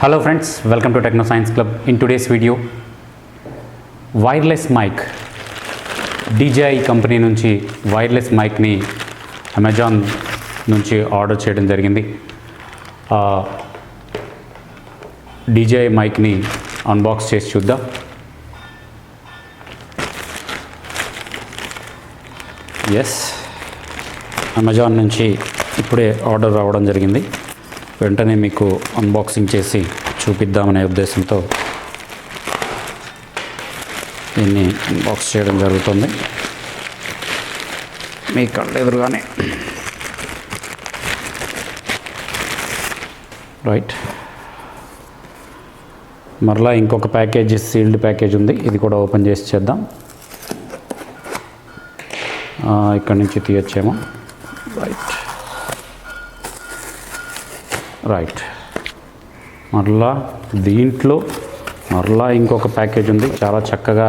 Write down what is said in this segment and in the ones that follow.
Hello friends, welcome to Techno Science Club. In today's video, wireless mic DJI company నుంచి wireless మైక్ని Amazon నుంచి order చేయడం జరిగింది. DJI మైక్ని unbox చేసి చూద్దాం. Yes, Amazon నుంచి ఇప్పుడే ఆర్డర్ రావడం జరిగింది. వెంటనే మీకు అన్బాక్సింగ్ చేసి చూపిద్దామనే ఉద్దేశంతో దీన్ని అన్బాక్స్ చేయడం జరుగుతుంది. మీ కళ్ళు ఎదురుగానే రైట్. మరలా ఇంకొక ప్యాకేజ్, సీల్డ్ ప్యాకేజ్ ఉంది. ఇది కూడా ఓపెన్ చేసి చేద్దాం. ఇక్కడి నుంచి తీయచ్చేమో. రైట్. మరలా దీంట్లో ఇంకొక ప్యాకేజ్ ఉంది. చాలా చక్కగా,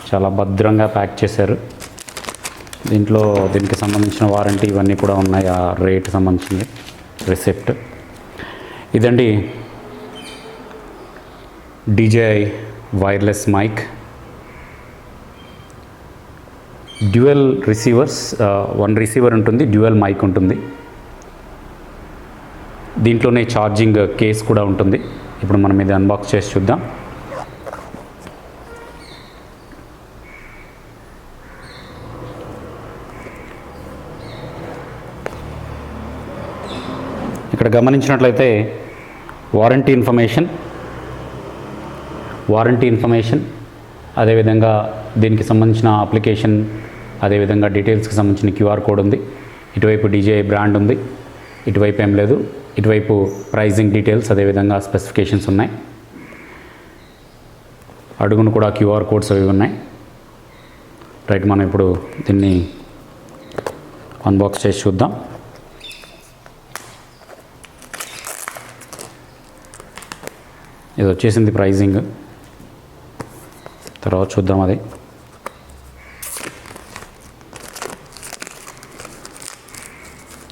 చాలా భద్రంగా ప్యాక్ చేశారు. దీనికి సంబంధించిన వారంటీ ఇవన్నీ కూడా ఉన్నాయి. ఆ రేట్ సంబంధించింది రిసిప్ట్. ఇదండి DJI wireless mic. Dual receivers, one receiver ఉంటుంది, డ్యూయల్ మైక్ ఉంటుంది. దీంట్లోనే ఛార్జింగ్ కేస్ కూడా ఉంటుంది. ఇప్పుడు మనం ఇది అన్బాక్స్ చేసి చూద్దాం. ఇక్కడ గమనించినట్లయితే వారంటీ ఇన్ఫర్మేషన్, అదేవిధంగా దీనికి సంబంధించిన అప్లికేషన్, అదేవిధంగా డీటెయిల్స్కి సంబంధించిన QR కోడ్ ఉంది. ఇటువైపు DJI బ్రాండ్ ఉంది, ఇటువైపు ఏం లేదు. ఇటువైపు ప్రైజింగ్ డీటెయిల్స్, అదేవిధంగా స్పెసిఫికేషన్స్ ఉన్నాయి. అడుగును కూడా QR కోడ్స్ అవి ఉన్నాయి. రైట్, మనం ఇప్పుడు దీన్ని అన్బాక్స్ చేసి చూద్దాం. ఇది వచ్చేసింది ప్రైజింగ్. తర్వాత చూద్దాం అది.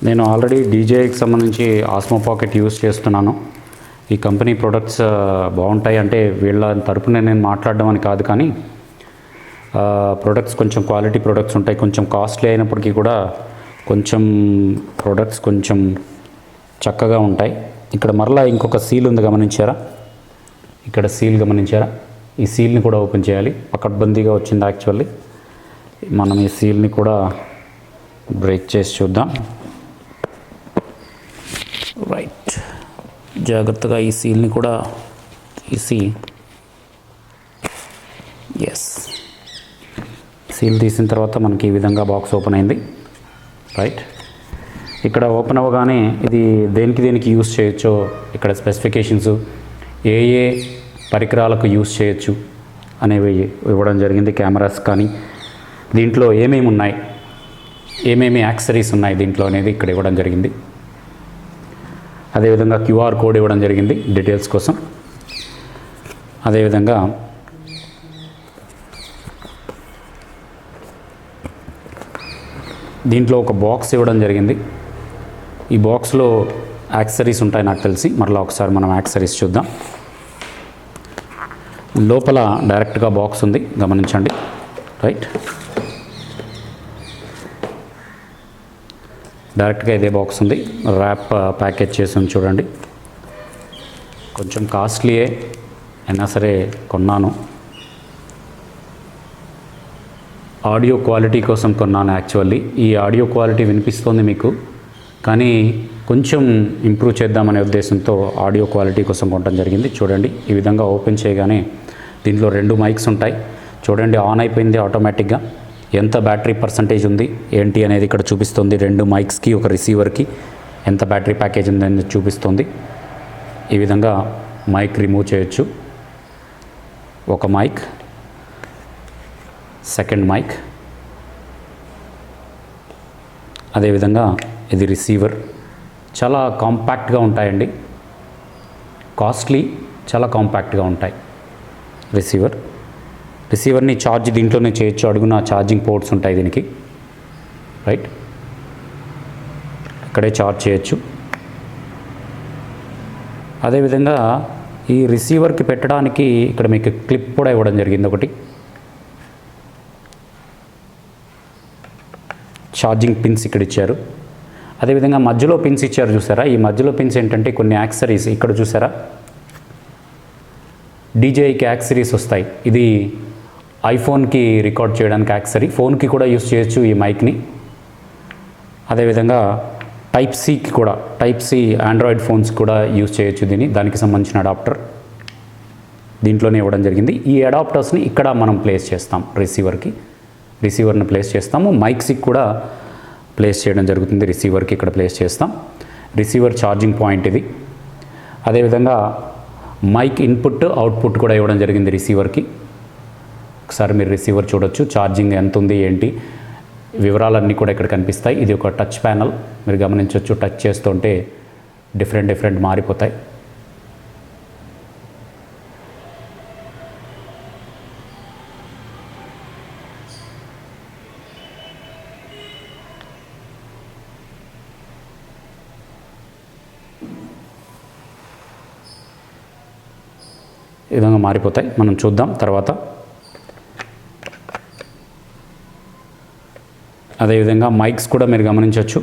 నేను ఆల్రెడీ DJIకి సంబంధించి ఆస్మో పాకెట్ యూస్ చేస్తున్నాను. ఈ కంపెనీ ప్రొడక్ట్స్ బాగుంటాయి అంటే వీళ్ళ తరపున నేను మాట్లాడడం అని కాదు, కానీ ప్రొడక్ట్స్ కొంచెం క్వాలిటీ ప్రొడక్ట్స్ ఉంటాయి. కొంచెం కాస్ట్లీ అయినప్పటికీ కూడా ప్రొడక్ట్స్ కొంచెం చక్కగా ఉంటాయి. ఇక్కడ మరలా ఇంకొక సీల్ ఉంది, గమనించారా? ఇక్కడ సీల్ గమనించారా? ఈ సీల్ని కూడా ఓపెన్ చేయాలి. పకడ్బందీగా వచ్చింది యాక్చువల్లీ. మనం ఈ సీల్ని కూడా బ్రేక్ చేసి చూద్దాం. రైట్, జాగ్రత్తగా ఈ సీల్ని కూడా తీసి, ఎస్, సీల్ తీసిన తర్వాత మనకి ఈ విధంగా బాక్స్ ఓపెన్ అయింది. రైట్, ఇక్కడ ఓపెన్ అవ్వగానే ఇది దేనికి యూస్ చేయొచ్చో ఇక్కడ స్పెసిఫికేషన్స్, ఏ పరికరాలకు యూస్ చేయొచ్చు అనేవి ఇవ్వడం జరిగింది. కెమెరాస్ కానీ దీంట్లో ఏమేమి ఉన్నాయి, ఏమేమి యాక్సెసరీస్ ఉన్నాయి దీంట్లో అనేది ఇక్కడ ఇవ్వడం జరిగింది. అదేవిధంగా QR కోడ్ ఇవ్వడం జరిగింది డీటెయిల్స్ కోసం. అదేవిధంగా దీంట్లో ఒక బాక్స్ ఇవ్వడం జరిగింది. ఈ బాక్స్లో యాక్సెసరీస్ ఉంటాయి నాకు తెలిసి. మరలా ఒకసారి మనం యాక్సెసరీస్ చూద్దాం. లోపల డైరెక్ట్గా బాక్స్ ఉంది, గమనించండి. రైట్, డైరెక్ట్గా ఇదే బాక్స్ ఉంది. ర్యాప్ ప్యాకేజ్ చేసి ఉంది చూడండి. కొంచెం కాస్ట్లీయే అయినా సరే కొన్నాను. ఆడియో క్వాలిటీ కోసం కొన్నాను యాక్చువల్లీ. ఈ ఆడియో క్వాలిటీ వినిపిస్తుంది మీకు, కానీ కొంచెం ఇంప్రూవ్ చేద్దామనే ఉద్దేశంతో ఆడియో క్వాలిటీ కోసం కొనడం జరిగింది. చూడండి, ఈ విధంగా ఓపెన్ చేయగానే దీంట్లో 2 మైక్స్ ఉంటాయి. చూడండి, ఆన్ అయిపోయింది ఆటోమేటిక్గా. ఎంత బ్యాటరీ పర్సంటేజ్ ఉంది ఏంటి అనేది ఇక్కడ చూపిస్తుంది. 2 మైక్స్కి, ఒక రిసీవర్కి ఎంత బ్యాటరీ ప్యాకేజ్ ఉంది అనేది చూపిస్తుంది. ఈ విధంగా మైక్ రిమూవ్ చేయొచ్చు. ఒక మైక్, సెకండ్ మైక్, అదేవిధంగా ఇది రిసీవర్. చాలా కాంపాక్ట్గా ఉంటాయండి. కాస్ట్లీ, చాలా కాంపాక్ట్గా ఉంటాయి. రిసీవర్ని ఛార్జ్ దీంట్లోనే చేయొచ్చు. అడుగున ఛార్జింగ్ పోర్ట్స్ ఉంటాయి దీనికి. రైట్, ఇక్కడే ఛార్జ్ చేయొచ్చు. అదేవిధంగా ఈ రిసీవర్కి పెట్టడానికి ఇక్కడ మీకు క్లిప్ కూడా ఇవ్వడం జరిగింది ఒకటి. ఛార్జింగ్ పిన్స్ ఇక్కడ ఇచ్చారు. అదేవిధంగా మధ్యలో పిన్స్ ఇచ్చారు చూసారా. ఈ మధ్యలో పిన్స్ ఏంటంటే కొన్ని యాక్సరీస్ ఇక్కడ చూసారా, డీజేకి యాక్సరీస్ వస్తాయి. ఇది ఐఫోన్కి రికార్డ్ చేయడానికి యాక్సరీ, ఫోన్కి కూడా యూస్ చేయొచ్చు ఈ మైక్ని. అదేవిధంగా టైప్ సికి కూడా, టైప్ సి ఆండ్రాయిడ్ ఫోన్స్ కూడా యూస్ చేయొచ్చు దీన్ని. దానికి సంబంధించిన అడాప్టర్ దీంట్లోనే ఇవ్వడం జరిగింది. ఈ అడాప్టర్స్ని ఇక్కడ మనం ప్లేస్ చేస్తాం, రిసీవర్ని ప్లేస్ చేస్తాము. మైక్స్కి కూడా ప్లేస్ చేయడం జరుగుతుంది. రిసీవర్కి ఇక్కడ ప్లేస్ చేస్తాం. రిసీవర్ ఛార్జింగ్ పాయింట్ ఇది. అదేవిధంగా మైక్ ఇన్పుట్ అవుట్పుట్ కూడా ఇవ్వడం జరిగింది రిసీవర్కి. ఒకసారి మీరు రిసీవర్ చూడొచ్చు, ఛార్జింగ్ ఎంత ఉంది ఏంటి వివరాలన్నీ కూడా ఇక్కడ కనిపిస్తాయి. ఇది ఒక టచ్ ప్యానల్, మీరు గమనించవచ్చు. టచ్ చేస్తుంటే డిఫరెంట్ మారిపోతాయి. ఈ విధంగా మారిపోతాయి, మనం చూద్దాం తర్వాత. అదేవిధంగా మైక్స్ కూడా మీరు గమనించవచ్చు.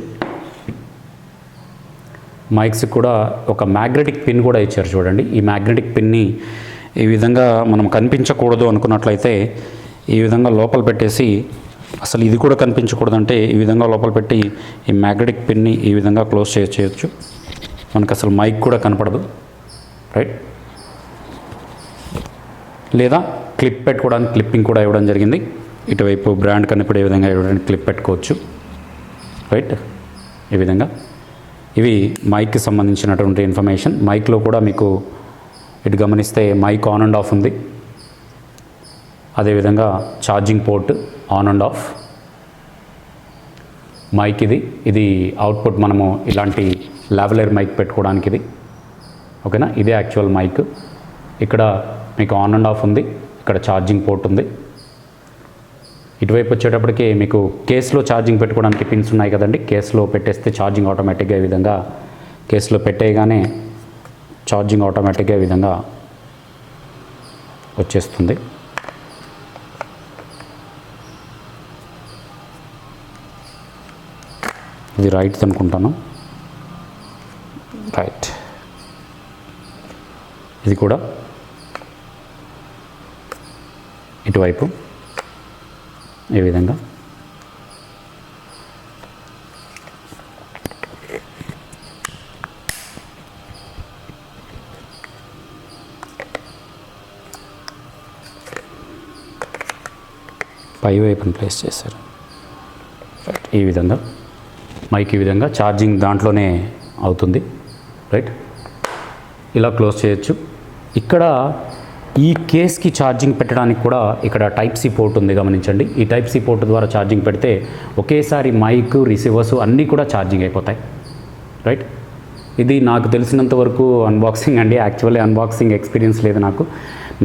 మైక్స్ కూడా ఒక మ్యాగ్నెటిక్ పిన్ కూడా ఇచ్చారు చూడండి. ఈ మ్యాగ్నెటిక్ పిన్ని ఈ విధంగా మనం కనిపించకూడదు అనుకున్నట్లయితే ఈ విధంగా లోపల పెట్టేసి, అసలు ఇది కూడా కనిపించకూడదంటే ఈ విధంగా లోపల పెట్టి ఈ మ్యాగ్నెటిక్ పిన్ని ఈ విధంగా క్లోజ్ చేయొచ్చు. మనకు అసలు మైక్ కూడా కనపడదు, రైట్. లేదా క్లిప్ పెట్టుకోవడానికి క్లిప్పింగ్ కూడా ఇవ్వడం జరిగింది. ఇటువైపు బ్రాండ్ కనిపడే విధంగా ఇవ్వడానికి క్లిప్ పెట్టుకోవచ్చు, రైట్. ఈ విధంగా ఇవి మైక్కి సంబంధించినటువంటి ఇన్ఫర్మేషన్. మైక్లో కూడా మీకు ఇటు గమనిస్తే మైక్ ఆన్ అండ్ ఆఫ్ ఉంది. అదేవిధంగా charging port on and off. Mic ఇది అవుట్పుట్ మనము ఇలాంటి లావెలర్ మైక్ పెట్టుకోవడానికి ఇది, ఓకేనా. ఇదే యాక్చువల్ మైక్. ఇక్కడ మీకు ఆన్ అండ్ ఆఫ్ ఉంది, ఇక్కడ ఛార్జింగ్ పోర్ట్ ఉంది. ఇటువైపు వచ్చేటప్పటికి మీకు కేసులో ఛార్జింగ్ పెట్టుకోవడానికి పిన్స్ ఉన్నాయి కదండి. కేసులో పెట్టేస్తే ఛార్జింగ్ ఆటోమేటిక్గా ఈ విధంగా కేసులో పెట్టేయగానే ఛార్జింగ్ ఆటోమేటిక్గా ఈ విధంగా వచ్చేస్తుంది. ఇది రైట్ అనుకుంటాను, రైట్. ఇది కూడా ఇటువైపు ఈ విధంగా. పై వైపుని ప్లేస్ చేశారు, రైట్. ఈ విధంగా మైక్ ఈ విధంగా ఛార్జింగ్ దాంట్లోనే అవుతుంది, రైట్. ఇలా క్లోజ్ చేయొచ్చు. ఇక్కడ ఈ కేస్కి ఛార్జింగ్ పెట్టడానికి కూడా ఇక్కడ టైప్ సి పోర్ట్ ఉంది, గమనించండి. ఈ టైప్ సి పోర్ట్ ద్వారా ఛార్జింగ్ పెడితే ఒకేసారి మైక్, రిసీవర్స్ అన్నీ కూడా ఛార్జింగ్ అయిపోతాయి, రైట్. ఇది నాకు తెలిసినంత వరకు అన్బాక్సింగ్ అండి. యాక్చువల్లీ అన్బాక్సింగ్ ఎక్స్పీరియన్స్ లేదు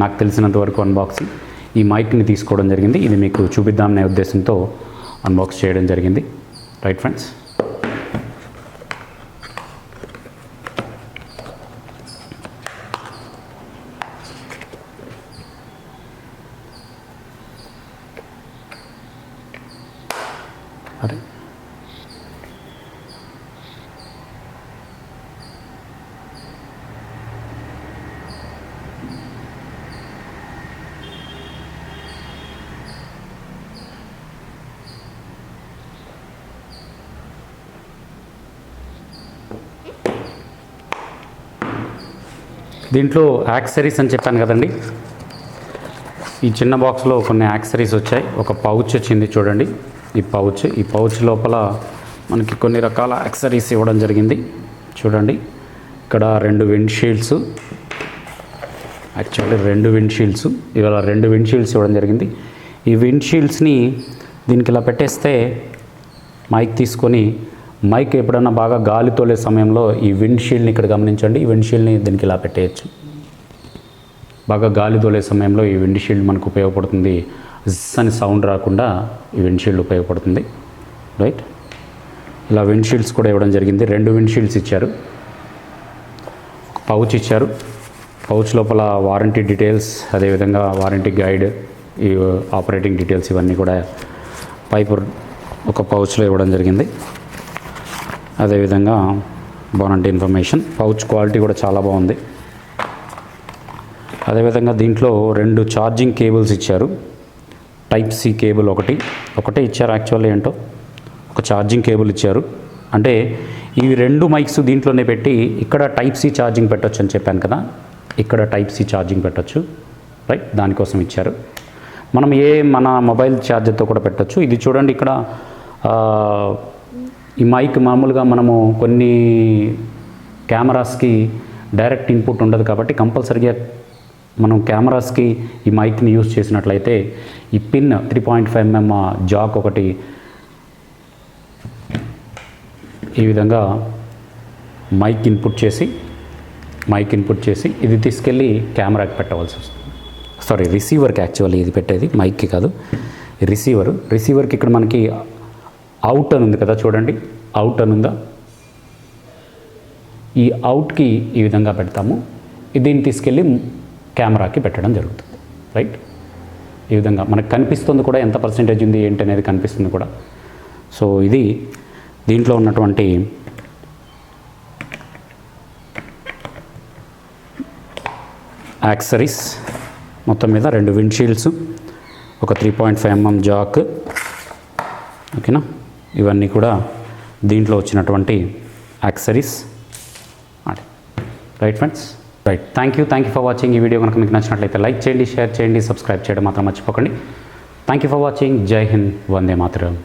నాకు తెలిసినంత వరకు అన్బాక్సింగ్. ఈ మైక్ని తీసుకోవడం జరిగింది. ఇది మీకు చూపిద్దామనే ఉద్దేశంతో అన్బాక్స్ చేయడం జరిగింది, రైట్ ఫ్రెండ్స్. అరే దీంట్లో యాక్సరీస్ అని చెప్పాను కదండి. ఈ చిన్న బాక్స్లో కొన్ని యాక్సరీస్ వచ్చాయి. ఒక పౌచ్ వచ్చింది చూడండి. ఈ పౌచ్ లోపల మనకి కొన్ని రకాల యాక్సరీస్ ఇవ్వడం జరిగింది చూడండి. ఇక్కడ 2 విండ్షీల్డ్స్, యాక్చువల్లీ 2 విండ్షీల్డ్స్, ఇవాళ 2 విండ్షీల్డ్స్ ఇవ్వడం జరిగింది. ఈ విండ్షీల్డ్స్ని దీనికి ఇలా పెట్టేస్తే మైక్ తీసుకొని, మైక్ ఎప్పుడన్నా బాగా గాలి తోలే సమయంలో ఈ విండ్షీల్డ్ని ఇక్కడ గమనించండి. ఈ విండ్షీల్డ్ని దీనికి ఇలా పెట్టేయచ్చు. బాగా గాలి తోలే సమయంలో ఈ విండ్షీల్డ్ మనకు ఉపయోగపడుతుంది. జిస్ అని సౌండ్ రాకుండా ఈ విండ్షీల్డ్ ఉపయోగపడుతుంది, రైట్. ఇలా విండ్షీల్డ్స్ కూడా ఇవ్వడం జరిగింది. 2 విండ్షీల్డ్స్ ఇచ్చారు, ఒక పౌచ్ ఇచ్చారు, పౌచ్ లోపల వారంటీ డీటెయిల్స్, అదేవిధంగా వారంటీ గైడ్, ఈ ఆపరేటింగ్ డీటెయిల్స్ ఇవన్నీ కూడా పైపు ఒక పౌచ్లో ఇవ్వడం జరిగింది. అదేవిధంగా వారంటీ ఇన్ఫర్మేషన్, పౌచ్ క్వాలిటీ కూడా చాలా బాగుంది. అదేవిధంగా దీంట్లో 2 ఛార్జింగ్ కేబుల్స్ ఇచ్చారు. టైప్ సి కేబుల్ ఒకటే ఇచ్చారు. యాక్చువల్లీ ఏంటో ఒక ఛార్జింగ్ కేబుల్ ఇచ్చారు. అంటే ఈ 2 మైక్స్ దీంట్లోనే పెట్టి ఇక్కడ టైప్ సి ఛార్జింగ్ పెట్టొచ్చు అని చెప్పాను కదా, ఇక్కడ టైప్ సి ఛార్జింగ్ పెట్టొచ్చు, రైట్, దానికోసం ఇచ్చారు. మనం మన మొబైల్ ఛార్జర్తో కూడా పెట్టొచ్చు. ఇది చూడండి, ఇక్కడ ఈ మైక్ మామూలుగా మనము కొన్ని కెమెరాస్కి డైరెక్ట్ ఇన్పుట్ ఉండదు కాబట్టి కంపల్సరీగా మనం కెమెరాస్కి ఈ మైక్ని యూజ్ చేసినట్లయితే ఈ పిన్ 3.5 mm జాక్ ఒకటి ఈ విధంగా మైక్ ఇన్పుట్ చేసి ఇది తీసుకెళ్ళి కెమెరాకి పెట్టవలసి వస్తుంది. సారీ, రిసీవర్కి యాక్చువల్లీ ఇది పెట్టేది, మైక్కి కాదు, రిసీవర్కి ఇక్కడ మనకి అవుట్ అని ఉంది కదా, చూడండి అవుట్ అని ఉందా, ఈ అవుట్కి ఈ విధంగా పెడతాము. దీన్ని తీసుకెళ్ళి కెమెరాకి పెట్టడం జరుగుతుంది, రైట్. ఈ విధంగా మనకు కనిపిస్తుంది కూడా, ఎంత పర్సెంటేజ్ ఉంది ఏంటి అనేది కనిపిస్తుంది కూడా. సో ఇది దీంట్లో ఉన్నటువంటి యాక్సరీస్. మొత్తం మీద 2 విండ్షీల్డ్స్, ఒక 3.5 mm జాక్, ఓకేనా. ఇవన్నీ కూడా దీంట్లో వచ్చినటువంటి accessories, right friends, right. Thank you for watching. ఈ వీడియో కనుక మీకు నచ్చినట్లయితే లైక్ చేయండి, షేర్ చేయండి, సబ్స్క్రైబ్ చేయడం మాత్రం మర్చిపోకండి. Thank you for watching. జై హింద్, వందే మాతరం.